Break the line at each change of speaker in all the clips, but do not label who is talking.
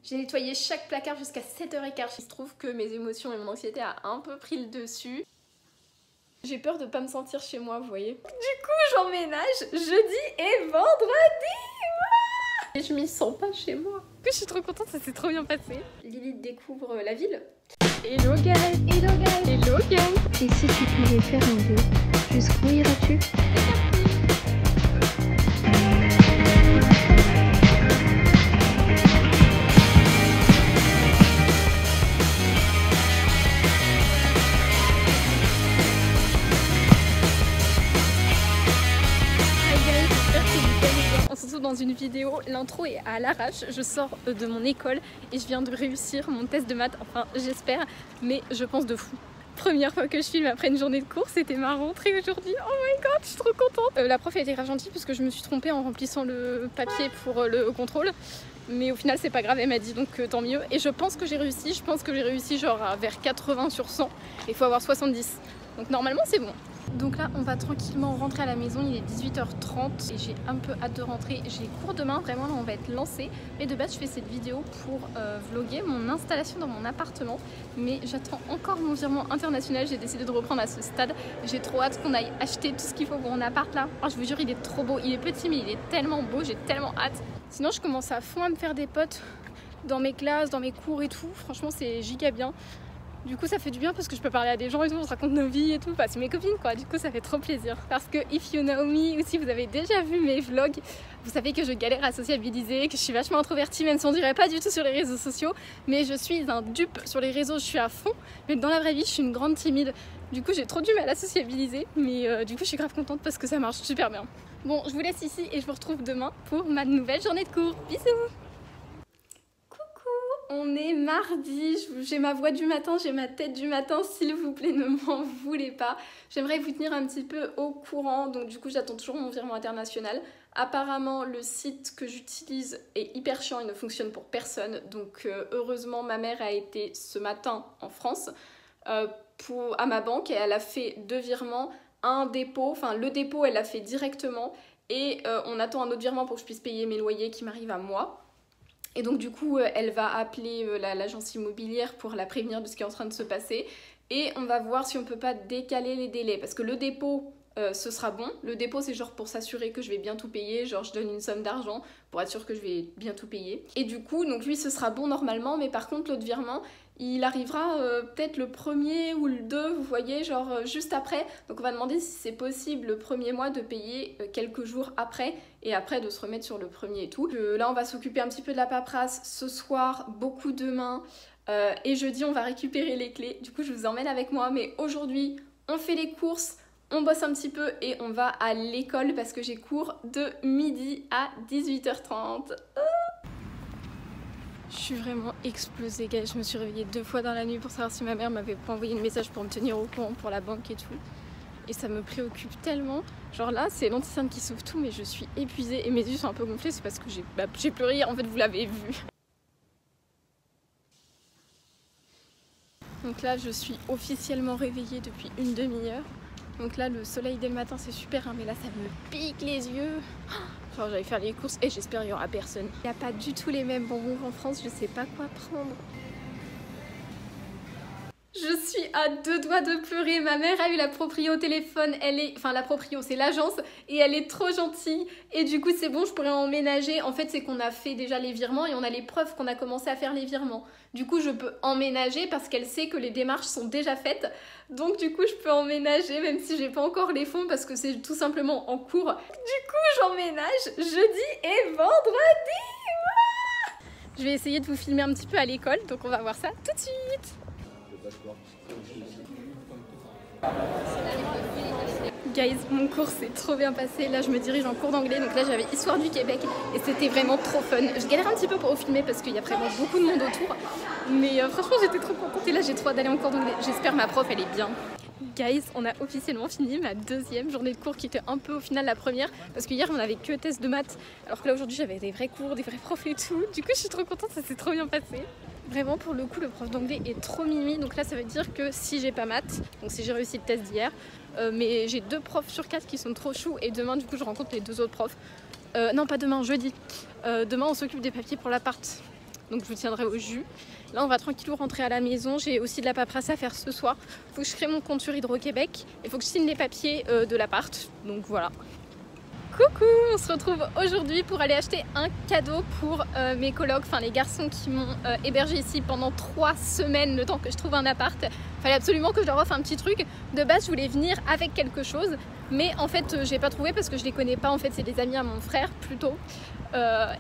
J'ai nettoyé chaque placard jusqu'à 7h15. Il se trouve que mes émotions et mon anxiété a un peu pris le dessus. J'ai peur de pas me sentir chez moi, vous voyez. Du coup, j'emménage jeudi et vendredi. Et je m'y sens pas chez moi. Je suis trop contente, ça s'est trop bien passé. Lilith découvre la ville. Hello guys, hello guys, hello guys.
Et si tu pouvais faire un vœu, jusqu'où iras-tu?
On se retrouve dans une vidéo, l'intro est à l'arrache, je sors de mon école et je viens de réussir mon test de maths, enfin j'espère, mais je pense de fou. Première fois que je filme après une journée de cours, c'était ma rentrée aujourd'hui, oh my god, je suis trop contente. La prof a été grave gentille parce que je me suis trompée en remplissant le papier pour le contrôle, mais au final c'est pas grave, elle m'a dit donc tant mieux. Et je pense que j'ai réussi, genre vers 80 sur 100, il faut avoir 70, donc normalement c'est bon. Donc là on va tranquillement rentrer à la maison, il est 18h30 et j'ai un peu hâte de rentrer. J'ai cours demain, vraiment là on va être lancé. Mais de base je fais cette vidéo pour vlogger mon installation dans mon appartement. Mais j'attends encore mon virement international, j'ai décidé de reprendre à ce stade. J'ai trop hâte qu'on aille acheter tout ce qu'il faut pour mon appart là. Oh, je vous jure il est trop beau, il est petit mais il est tellement beau, j'ai tellement hâte. Sinon je commence à fond à me faire des potes dans mes classes, dans mes cours et tout. Franchement c'est giga bien. Du coup ça fait du bien parce que je peux parler à des gens et tout, on se raconte nos vies et tout, enfin c'est mes copines quoi, du coup ça fait trop plaisir. Parce que if you know me, ou si vous avez déjà vu mes vlogs, vous savez que je galère à sociabiliser, que je suis vachement introvertie, même si on dirait pas du tout sur les réseaux sociaux, mais je suis un dupe sur les réseaux, je suis à fond, mais dans la vraie vie je suis une grande timide. Du coup j'ai trop du mal à sociabiliser, mais du coup je suis grave contente parce que ça marche super bien. Bon je vous laisse ici et je vous retrouve demain pour ma nouvelle journée de cours, bisous. On est mardi, j'ai ma voix du matin, j'ai ma tête du matin, s'il vous plaît ne m'en voulez pas. J'aimerais vous tenir un petit peu au courant, donc du coup j'attends toujours mon virement international. Apparemment le site que j'utilise est hyper chiant, il ne fonctionne pour personne. Donc heureusement ma mère a été ce matin en France à ma banque et elle a fait 2 virements, un dépôt, enfin le dépôt elle l'a fait directement et on attend un autre virement pour que je puisse payer mes loyers qui m'arrivent à moi. Et donc du coup elle va appeler l'agence immobilière pour la prévenir de ce qui est en train de se passer et on va voir si on peut pas décaler les délais parce que le dépôt ce sera bon. Le dépôt c'est genre pour s'assurer que je vais bien tout payer, genre je donne une somme d'argent pour être sûr que je vais bien tout payer. Et du coup donc lui ce sera bon normalement, mais par contre l'autre virement il arrivera peut-être le 1er ou le 2, vous voyez, genre juste après. Donc on va demander si c'est possible le 1er mois de payer quelques jours après et après de se remettre sur le 1er et tout. Là on va s'occuper un petit peu de la paperasse ce soir, beaucoup demain et jeudi on va récupérer les clés. Du coup je vous emmène avec moi, mais aujourd'hui on fait les courses, on bosse un petit peu et on va à l'école parce que j'ai cours de midi à 18h30. Je suis vraiment explosée, gars. Je me suis réveillée 2 fois dans la nuit pour savoir si ma mère m'avait pas envoyé un message pour me tenir au courant pour la banque et tout. Et ça me préoccupe tellement. Genre là, c'est l'anti-sainte qui sauve tout, mais je suis épuisée et mes yeux sont un peu gonflés. C'est parce que j'ai pleuré hier, en fait, vous l'avez vu. Donc là, je suis officiellement réveillée depuis une demi-heure. Donc là, le soleil dès le matin, c'est super, hein, mais là, ça me pique les yeux. Genre, j'allais faire les courses et j'espère qu'il n'y aura personne. Il n'y a pas du tout les mêmes bonbons qu'en France, je sais pas quoi prendre. Je suis à 2 doigts de pleurer. Ma mère a eu la proprio au téléphone. Enfin, la proprio, c'est l'agence. Et elle est trop gentille. Et du coup, c'est bon, je pourrais emménager. En fait, c'est qu'on a fait déjà les virements et on a les preuves qu'on a commencé à faire les virements. Du coup, je peux emménager parce qu'elle sait que les démarches sont déjà faites. Donc, du coup, je peux emménager même si j'ai pas encore les fonds parce que c'est tout simplement en cours. Du coup, j'emménage jeudi et vendredi. Ouah, je vais essayer de vous filmer un petit peu à l'école. Donc, on va voir ça tout de suite. Guys, mon cours s'est trop bien passé. Là je me dirige en cours d'anglais, donc là j'avais Histoire du Québec et c'était vraiment trop fun. Je galère un petit peu pour vous filmer parce qu'il y a vraiment beaucoup de monde autour, mais franchement j'étais trop contente et là j'ai trop hâte d'aller en cours d'anglais. J'espère ma prof elle est bien. Guys, on a officiellement fini ma 2e journée de cours qui était un peu au final la première parce que hier on avait que test de maths alors que là aujourd'hui j'avais des vrais cours, des vrais profs et tout. Du coup je suis trop contente, ça s'est trop bien passé. Vraiment pour le coup le prof d'anglais est trop mimi, donc là ça veut dire que si j'ai pas maths, donc si j'ai réussi le test d'hier, mais j'ai 2 profs sur 4 qui sont trop choux et demain du coup je rencontre les 2 autres profs. Non pas demain, jeudi. Demain on s'occupe des papiers pour l'appart. donc je vous tiendrai au jus. Là on va tranquillou rentrer à la maison, j'ai aussi de la paperasse à faire ce soir. Faut que je crée mon compte sur Hydro-Québec, il faut que je signe les papiers de l'appart, donc voilà. Coucou, on se retrouve aujourd'hui pour aller acheter un cadeau pour mes colocs, enfin les garçons qui m'ont hébergé ici pendant 3 semaines, le temps que je trouve un appart. Fallait absolument que je leur offre un petit truc. De base je voulais venir avec quelque chose, mais en fait j'ai pas trouvé parce que je les connais pas, en fait c'est des amis à mon frère plutôt.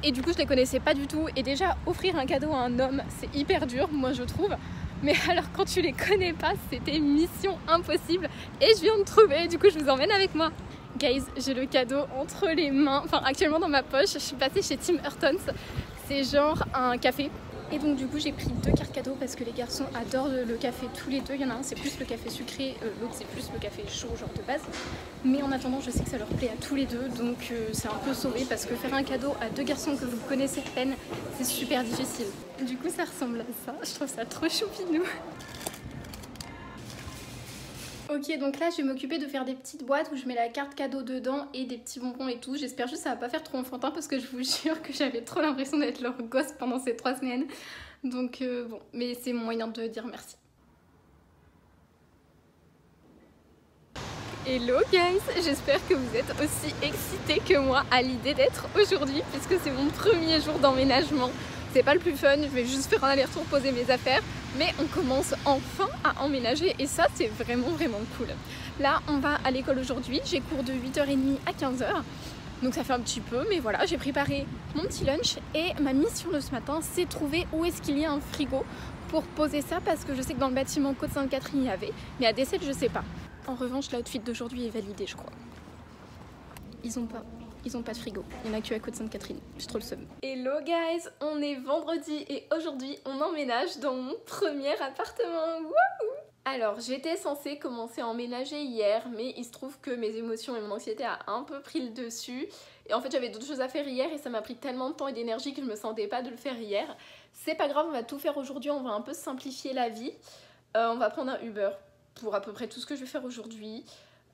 Et du coup je les connaissais pas du tout, et déjà offrir un cadeau à un homme c'est hyper dur moi je trouve. Mais alors quand tu les connais pas, c'était mission impossible, et je viens de trouver, du coup je vous emmène avec moi. Guys, j'ai le cadeau entre les mains, enfin actuellement dans ma poche. Je suis passée chez Tim Hortons, c'est genre un café. Et donc du coup j'ai pris 2 cartes cadeaux parce que les garçons adorent le café tous les deux. Il y en a un c'est plus le café sucré, l'autre c'est plus le café chaud genre de base. Mais en attendant je sais que ça leur plaît à tous les deux, donc c'est un peu sauvé parce que faire un cadeau à 2 garçons que vous connaissez à peine, c'est super difficile. Du coup ça ressemble à ça, je trouve ça trop choupinou. Ok, donc là je vais m'occuper de faire des petites boîtes où je mets la carte cadeau dedans et des petits bonbons et tout. J'espère juste que ça va pas faire trop enfantin parce que je vous jure que j'avais trop l'impression d'être leur gosse pendant ces 3 semaines. Donc bon, mais c'est mon moyen de dire merci. Hello guys, j'espère que vous êtes aussi excités que moi à l'idée d'être aujourd'hui puisque c'est mon premier jour d'emménagement. C'est pas le plus fun, je vais juste faire un aller-retour poser mes affaires, mais on commence enfin à emménager et ça c'est vraiment cool. Là on va à l'école aujourd'hui, j'ai cours de 8h30 à 15h, donc ça fait un petit peu, mais voilà, j'ai préparé mon petit lunch et ma mission de ce matin c'est trouver où est-ce qu'il y a un frigo pour poser ça parce que je sais que dans le bâtiment Côte-Sainte-Catherine il y avait, mais à D7 je sais pas. En revanche l'outfit d'aujourd'hui est validé je crois. Ils ont pas de frigo, il n'y en a que à Côte-Sainte-Catherine, j'ai trop le seum. Hello guys, on est vendredi et aujourd'hui on emménage dans mon premier appartement. Wouhou! Alors j'étais censée commencer à emménager hier, mais il se trouve que mes émotions et mon anxiété a un peu pris le dessus. Et en fait j'avais d'autres choses à faire hier et ça m'a pris tellement de temps et d'énergie que je me sentais pas de le faire hier. C'est pas grave, on va tout faire aujourd'hui, on va un peu simplifier la vie. On va prendre un Uber pour à peu près tout ce que je vais faire aujourd'hui.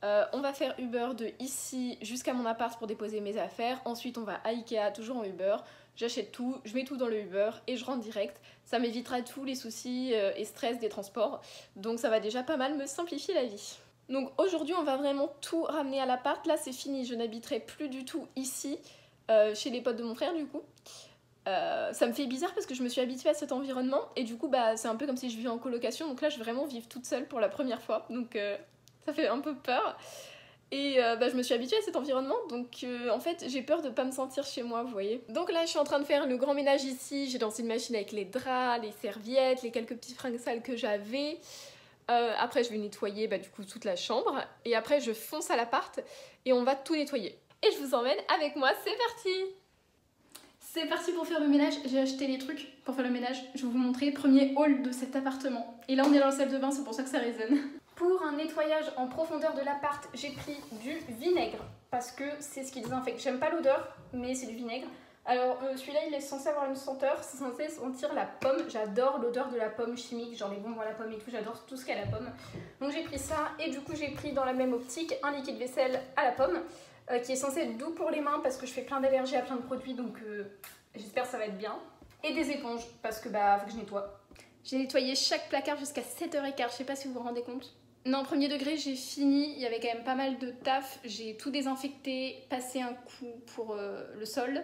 On va faire Uber de ici jusqu'à mon appart pour déposer mes affaires. Ensuite on va à Ikea, toujours en Uber. J'achète tout, je mets tout dans le Uber et je rentre direct. Ça m'évitera tous les soucis et stress des transports. Donc ça va déjà pas mal me simplifier la vie. Donc aujourd'hui on va vraiment tout ramener à l'appart. Là c'est fini, je n'habiterai plus du tout ici, chez les potes de mon frère du coup. Ça me fait bizarre parce que je me suis habituée à cet environnement et du coup bah, c'est un peu comme si je vivais en colocation. Donc là je vais vraiment vivre toute seule pour la première fois. Donc ça fait un peu peur. Et je me suis habituée à cet environnement, donc en fait j'ai peur de pas me sentir chez moi, vous voyez. Donc là je suis en train de faire le grand ménage ici, j'ai lancé une machine avec les draps, les serviettes, les quelques petits fringues sales que j'avais. Après je vais nettoyer du coup toute la chambre, et après je fonce à l'appart et on va tout nettoyer. Et je vous emmène avec moi, c'est parti! C'est parti pour faire le ménage, j'ai acheté les trucs pour faire le ménage, je vais vous montrer, premier hall de cet appartement. Et là on est dans la salle de bain, c'est pour ça que ça résonne. Pour un nettoyage en profondeur de l'appart, j'ai pris du vinaigre parce que c'est ce qui désinfecte. J'aime pas l'odeur, mais c'est du vinaigre. Alors celui-là il est censé avoir une senteur, c'est censé sentir la pomme. J'adore l'odeur de la pomme chimique, genre les bonbons à la pomme et tout, j'adore tout ce qu'est la pomme. Donc j'ai pris ça et du coup j'ai pris dans la même optique un liquide vaisselle à la pomme qui est censé être doux pour les mains parce que je fais plein d'allergies à plein de produits, donc j'espère que ça va être bien. Et des éponges parce que faut que je nettoie. J'ai nettoyé chaque placard jusqu'à 7h15, je sais pas si vous vous rendez compte. Non, premier degré, j'ai fini, il y avait quand même pas mal de taf, j'ai tout désinfecté, passé un coup pour le sol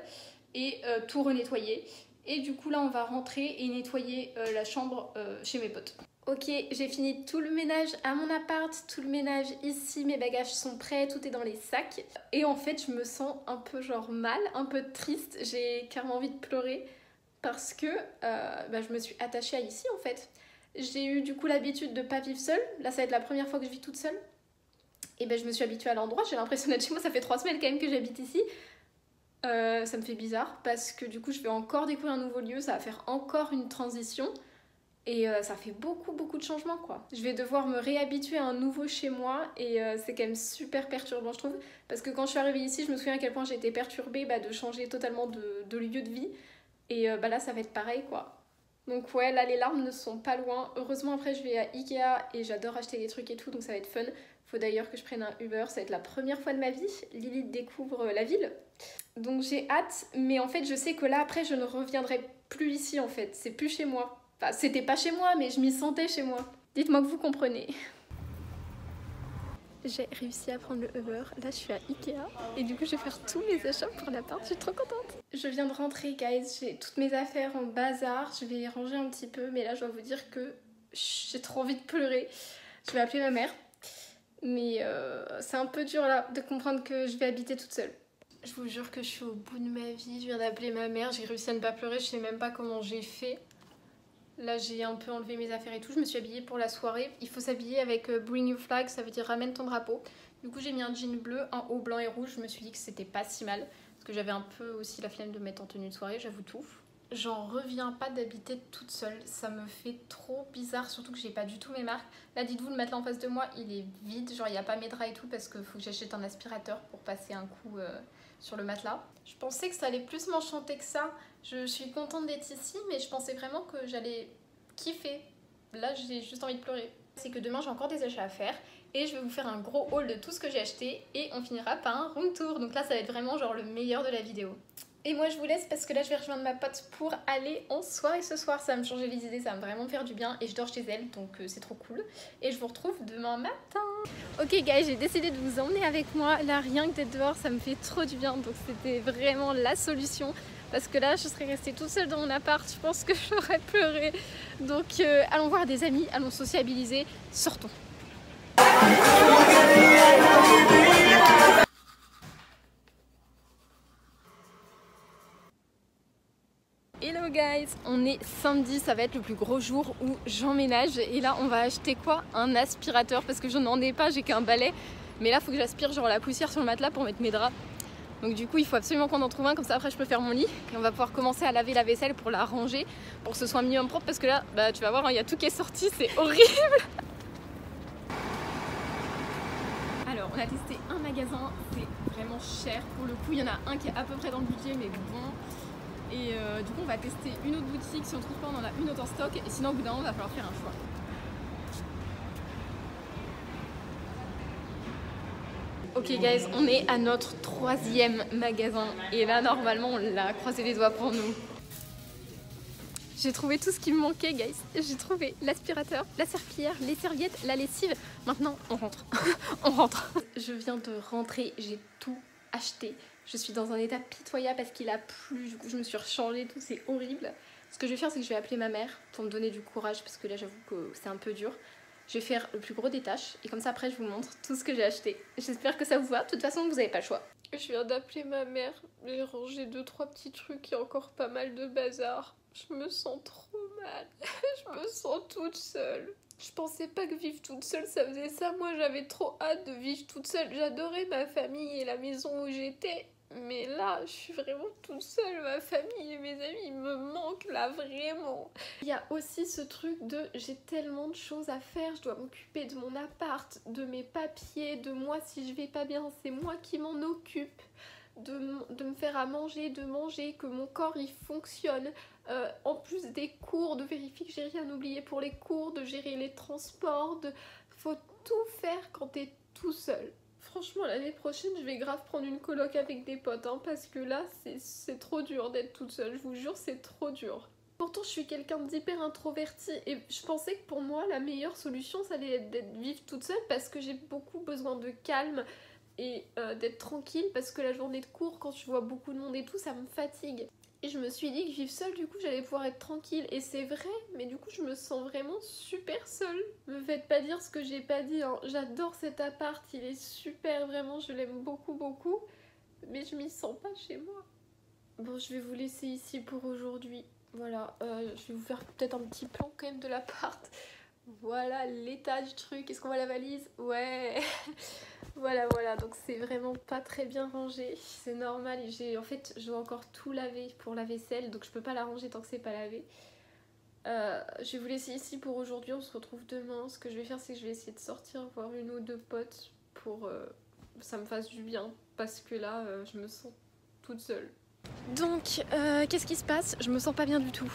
et tout renettoyé. Et du coup là on va rentrer et nettoyer la chambre chez mes potes. Ok, j'ai fini tout le ménage à mon appart, tout le ménage ici, mes bagages sont prêts, tout est dans les sacs. Et en fait je me sens un peu genre mal, un peu triste, j'ai carrément envie de pleurer parce que je me suis attachée à ici en fait. J'ai eu du coup l'habitude de pas vivre seule, là ça va être la première fois que je vis toute seule. Et je me suis habituée à l'endroit, j'ai l'impression d'être chez moi, ça fait 3 semaines quand même que j'habite ici. Ça me fait bizarre parce que du coup je vais encore découvrir un nouveau lieu, ça va faire encore une transition. Et ça fait beaucoup de changements quoi. Je vais devoir me réhabituer à un nouveau chez moi et c'est quand même super perturbant je trouve. Parce que quand je suis arrivée ici, je me souviens à quel point j'ai été perturbée de changer totalement de lieu de vie. Et là ça va être pareil quoi. Donc ouais, là les larmes ne sont pas loin. Heureusement après je vais à Ikea et j'adore acheter des trucs et tout, donc ça va être fun. Faut d'ailleurs que je prenne un Uber, ça va être la première fois de ma vie. Lilith découvre la ville. Donc j'ai hâte, mais en fait je sais que là après je ne reviendrai plus ici en fait, c'est plus chez moi. Enfin, c'était pas chez moi, mais je m'y sentais chez moi. Dites-moi que vous comprenez. J'ai réussi à prendre le Uber. Là, je suis à Ikea. Et du coup, je vais faire tous mes achats pour l'appart. Je suis trop contente. Je viens de rentrer, guys. J'ai toutes mes affaires en bazar. Je vais les ranger un petit peu. Mais là, je dois vous dire que j'ai trop envie de pleurer. Je vais appeler ma mère. Mais c'est un peu dur là de comprendre que je vais habiter toute seule. Je vous jure que je suis au bout de ma vie. Je viens d'appeler ma mère. J'ai réussi à ne pas pleurer. Je sais même pas comment j'ai fait. Là j'ai un peu enlevé mes affaires et tout, je me suis habillée pour la soirée. Il faut s'habiller avec Bring Your Flag, ça veut dire ramène ton drapeau. Du coup j'ai mis un jean bleu, un haut blanc et rouge, je me suis dit que c'était pas si mal. Parce que j'avais un peu aussi la flemme de me mettre en tenue de soirée, j'avoue tout. J'en reviens pas d'habiter toute seule, ça me fait trop bizarre, surtout que j'ai pas du tout mes marques. Là dites-vous, le matelas en face de moi il est vide, genre il n'y a pas mes draps et tout parce qu'il faut que j'achète un aspirateur pour passer un coup sur le matelas. Je pensais que ça allait plus m'enchanter que ça. Je suis contente d'être ici, mais je pensais vraiment que j'allais kiffer. Là, j'ai juste envie de pleurer. C'est que demain, j'ai encore des achats à faire et je vais vous faire un gros haul de tout ce que j'ai acheté et on finira par un room tour. Donc là, ça va être vraiment genre le meilleur de la vidéo. Et moi, je vous laisse parce que là, je vais rejoindre ma pote pour aller en soirée ce soir. Ça va me changer les idées, ça va vraiment me faire du bien et je dors chez elle, donc c'est trop cool. Et je vous retrouve demain matin. Ok guys, j'ai décidé de vous emmener avec moi. Là, rien que d'être dehors, ça me fait trop du bien. Donc c'était vraiment la solution. Parce que là, je serais restée toute seule dans mon appart. Je pense que j'aurais pleuré. Donc allons voir des amis, allons sociabiliser. Sortons. Hello guys, on est samedi, ça va être le plus gros jour où j'emménage et là on va acheter quoi? Un aspirateur parce que je n'en ai pas, j'ai qu'un balai, mais là il faut que j'aspire genre la poussière sur le matelas pour mettre mes draps. Donc du coup il faut absolument qu'on en trouve un, comme ça après je peux faire mon lit et on va pouvoir commencer à laver la vaisselle pour la ranger, pour que ce soit minimum propre parce que là bah tu vas voir, il y a tout qui est sorti, c'est horrible. Alors on a testé un magasin, c'est vraiment cher pour le coup, il y en a un qui est à peu près dans le budget mais bon. Et du coup on va tester une autre boutique, si on trouve pas on en a une autre en stock et sinon au bout d'un moment il va falloir faire un choix. Ok guys, on est à notre 3e magasin et là normalement on l'a, croisé les doigts pour nous. J'ai trouvé tout ce qui me manquait guys, j'ai trouvé l'aspirateur, la serpillière, les serviettes, la lessive. Maintenant on rentre, on rentre. Je viens de rentrer, j'ai tout acheté. Je suis dans un état pitoyable parce qu'il a plu, du coup je me suis rechangée, tout c'est horrible. Ce que je vais faire c'est que je vais appeler ma mère pour me donner du courage parce que là j'avoue que c'est un peu dur. Je vais faire le plus gros des tâches et comme ça après je vous montre tout ce que j'ai acheté. J'espère que ça vous va, de toute façon vous n'avez pas le choix. Je viens d'appeler ma mère, j'ai rangé 2-3 petits trucs, il y a encore pas mal de bazar. Je me sens trop mal, je me sens toute seule. Je pensais pas que vivre toute seule ça faisait ça, moi j'avais trop hâte de vivre toute seule. J'adorais ma famille et la maison où j'étais. Mais là, je suis vraiment toute seule, ma famille et mes amis me manquent là, vraiment. Il y a aussi ce truc de j'ai tellement de choses à faire, je dois m'occuper de mon appart, de mes papiers, de moi si je vais pas bien, c'est moi qui m'en occupe. De me faire à manger, de manger, que mon corps il fonctionne. En plus des cours, de vérifier que j'ai rien oublié pour les cours, de gérer les transports, faut tout faire quand t'es tout seul. Franchement l'année prochaine je vais grave prendre une coloc avec des potes hein, parce que là c'est trop dur d'être toute seule, je vous jure c'est trop dur. Pourtant je suis quelqu'un d'hyper introverti et je pensais que pour moi la meilleure solution ça allait être d'être vivre toute seule parce que j'ai beaucoup besoin de calme et d'être tranquille parce que la journée de cours quand tu vois beaucoup de monde et tout ça me fatigue. Et je me suis dit que vivre seule du coup j'allais pouvoir être tranquille et c'est vrai mais du coup je me sens vraiment super seule. Me faites pas dire ce que j'ai pas dit hein. J'adore cet appart, il est super vraiment, je l'aime beaucoup mais je m'y sens pas chez moi. Bon je vais vous laisser ici pour aujourd'hui. Voilà, je vais vous faire peut-être un petit plan quand même de l'appart. Voilà l'état du truc, est-ce qu'on voit la valise? Ouais. Voilà, donc c'est vraiment pas très bien rangé, c'est normal, en fait je dois encore tout laver pour la vaisselle, donc je peux pas la ranger tant que c'est pas lavé. Je vais vous laisser ici pour aujourd'hui, on se retrouve demain. Ce que je vais faire c'est que je vais essayer de sortir voir une ou deux potes pour que ça me fasse du bien, parce que là je me sens toute seule. Donc qu'est-ce qui se passe? Je me sens pas bien du tout,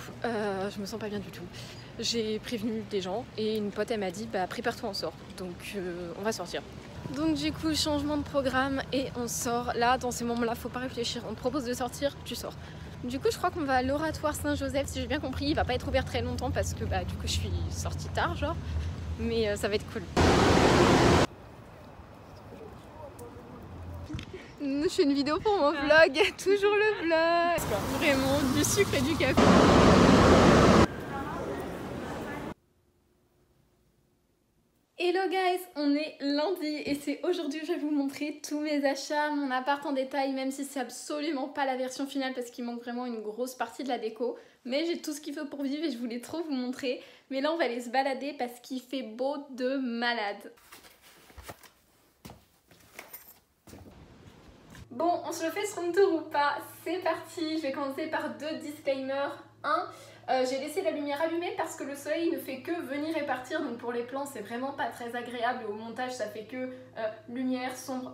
J'ai prévenu des gens et une pote elle m'a dit bah prépare-toi on sort, donc on va sortir. Donc du coup changement de programme et on sort. Là dans ces moments là faut pas réfléchir, on te propose de sortir, tu sors. Du coup je crois qu'on va à l'Oratoire Saint-Joseph, si j'ai bien compris. Il va pas être ouvert très longtemps parce que du coup je suis sortie tard genre. Mais ça va être cool. Je fais une vidéo pour mon vlog, toujours le vlog. Vraiment du sucre et du café. Hello guys, on est lundi et c'est aujourd'hui que je vais vous montrer tous mes achats, mon appart en détail, même si c'est absolument pas la version finale parce qu'il manque vraiment une grosse partie de la déco. Mais j'ai tout ce qu'il faut pour vivre et je voulais trop vous montrer. Mais là on va aller se balader parce qu'il fait beau de malade. Bon, on se le fait sur une tour ou pas? C'est parti, je vais commencer par deux disclaimers. J'ai laissé la lumière allumée parce que le soleil ne fait que venir et partir, donc pour les plans c'est vraiment pas très agréable. Au montage ça fait que lumière sombre,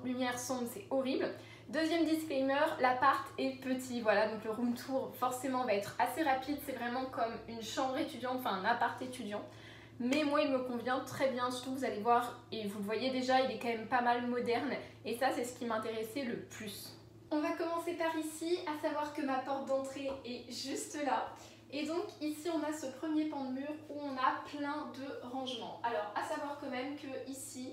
c'est horrible. Deuxième disclaimer, l'appart est petit, voilà, donc le room tour forcément va être assez rapide. C'est vraiment comme une chambre étudiante, enfin un appart étudiant. Mais moi il me convient très bien, surtout vous allez voir, et vous le voyez déjà, il est quand même pas mal moderne. Et ça c'est ce qui m'intéressait le plus. On va commencer par ici, à savoir que ma porte d'entrée est juste là. Et donc ici on a ce premier pan de mur où on a plein de rangements. Alors à savoir quand même que ici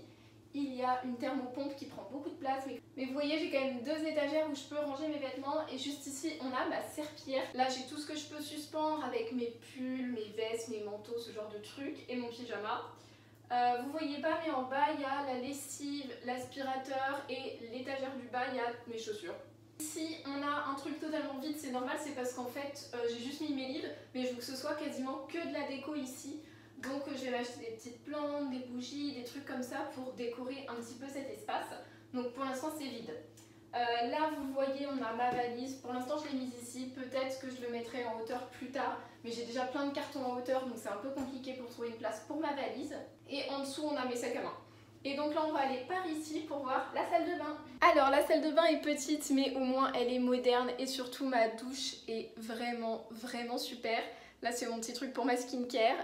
il y a une thermopompe qui prend beaucoup de place. Mais vous voyez j'ai quand même deux étagères où je peux ranger mes vêtements. Et juste ici on a ma serpillière. Là j'ai tout ce que je peux suspendre avec mes pulls, mes vestes, mes manteaux, ce genre de trucs. Et mon pyjama. Vous voyez pas mais en bas il y a la lessive, l'aspirateur et l'étagère du bas il y a mes chaussures. Ici on a un truc totalement vide, c'est normal, c'est parce qu'en fait j'ai juste mis mes livres, mais je veux que ce soit quasiment que de la déco ici. Donc je vais m'acheter des petites plantes, des bougies, des trucs comme ça pour décorer un petit peu cet espace. Donc pour l'instant c'est vide. Là vous voyez on a ma valise, pour l'instant je l'ai mise ici, peut-être que je le mettrai en hauteur plus tard, mais j'ai déjà plein de cartons en hauteur donc c'est un peu compliqué pour trouver une place pour ma valise. Et en dessous on a mes sacs à main. Et donc là on va aller par ici pour voir la salle de bain. Alors la salle de bain est petite mais au moins elle est moderne et surtout ma douche est vraiment super. Là c'est mon petit truc pour ma skincare.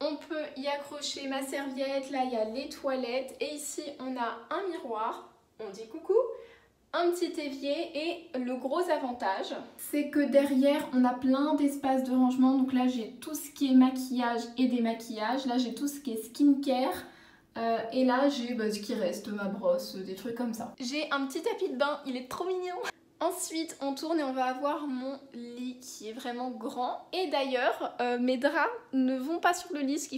On peut y accrocher ma serviette, là il y a les toilettes et ici on a un miroir, on dit coucou, un petit évier et le gros avantage c'est que derrière on a plein d'espaces de rangement. Donc là j'ai tout ce qui est maquillage et démaquillage, là j'ai tout ce qui est skincare. Et là j'ai ce qui reste, ma brosse, des trucs comme ça. J'ai un petit tapis de bain, il est trop mignon. Ensuite on tourne et on va avoir mon lit qui est vraiment grand. Et d'ailleurs mes draps ne vont pas sur le lit,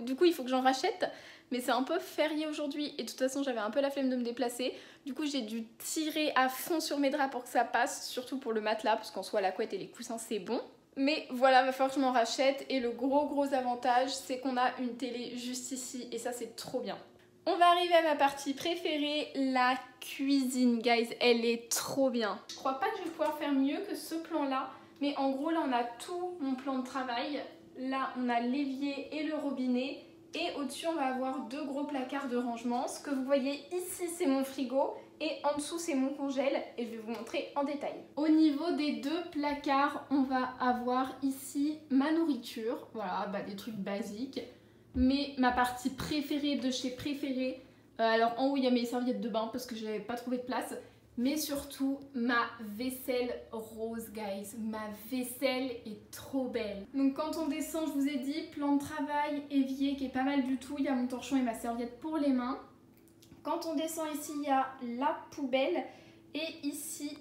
du coup il faut que j'en rachète. Mais c'est un peu férié aujourd'hui et de toute façon j'avais un peu la flemme de me déplacer. Du coup j'ai dû tirer à fond sur mes draps pour que ça passe, surtout pour le matelas parce qu'en soi la couette et les coussins c'est bon. Mais voilà, va falloir que je m'en rachète et le gros avantage c'est qu'on a une télé juste ici et ça c'est trop bien. On va arriver à ma partie préférée, la cuisine, guys, elle est trop bien. Je crois pas que je vais pouvoir faire mieux que ce plan là, mais en gros là on a tout mon plan de travail. Là on a l'évier et le robinet et au-dessus on va avoir deux gros placards de rangement. Ce que vous voyez ici c'est mon frigo. Et en dessous c'est mon congèle et je vais vous montrer en détail. Au niveau des deux placards, on va avoir ici ma nourriture. Voilà, des trucs basiques. Mais ma partie préférée de chez préférée. Alors en haut il y a mes serviettes de bain parce que je n'avais pas trouvé de place. Mais surtout ma vaisselle rose, guys. Ma vaisselle est trop belle. Donc quand on descend, je vous ai dit, plan de travail, évier qui est pas mal du tout. Il y a mon torchon et ma serviette pour les mains. Quand on descend ici, il y a la poubelle et ici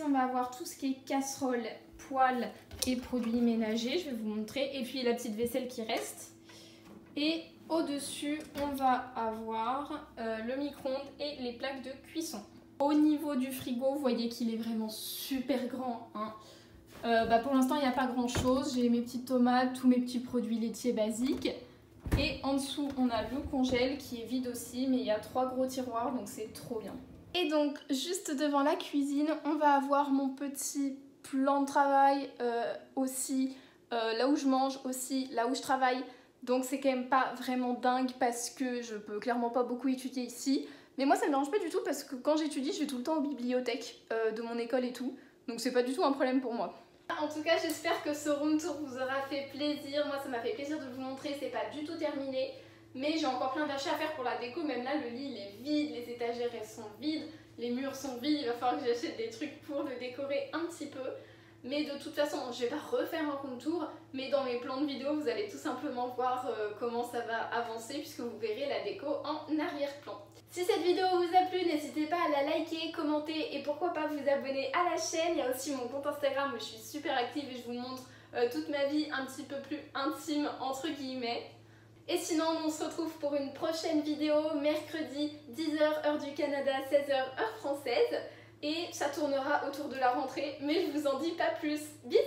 on va avoir tout ce qui est casserole, poêle et produits ménagers. Je vais vous montrer. Et puis la petite vaisselle qui reste. Et au-dessus, on va avoir le micro-ondes et les plaques de cuisson. Au niveau du frigo, vous voyez qu'il est vraiment super grand. Hein. Pour l'instant, il n'y a pas grand-chose. J'ai mes petites tomates, tous mes petits produits laitiers basiques. Et en dessous on a le congèle qui est vide aussi, mais il y a 3 gros tiroirs donc c'est trop bien. Et donc juste devant la cuisine on va avoir mon petit plan de travail aussi, là où je mange aussi, là où je travaille. Donc c'est quand même pas vraiment dingue parce que je peux clairement pas beaucoup étudier ici. Mais moi ça me dérange pas du tout parce que quand j'étudie je vais tout le temps aux bibliothèques de mon école et tout. Donc c'est pas du tout un problème pour moi. En tout cas j'espère que ce room tour vous aura fait plaisir. Moi ça m'a fait plaisir de vous montrer, c'est pas du tout terminé. Mais j'ai encore plein d'achats à faire pour la déco. Même là le lit il est vide, les étagères elles sont vides, les murs sont vides. Il va falloir que j'achète des trucs pour le décorer un petit peu. Mais de toute façon, je vais pas refaire un room tour, mais dans mes plans de vidéo, vous allez tout simplement voir comment ça va avancer puisque vous verrez la déco en arrière-plan. Si cette vidéo vous a plu, n'hésitez pas à la liker, commenter et pourquoi pas vous abonner à la chaîne. Il y a aussi mon compte Instagram où je suis super active et je vous montre toute ma vie un petit peu plus intime entre guillemets. Et sinon, on se retrouve pour une prochaine vidéo mercredi 10h heure du Canada, 16h heure française. Et ça tournera autour de la rentrée, mais je vous en dis pas plus. Bisous!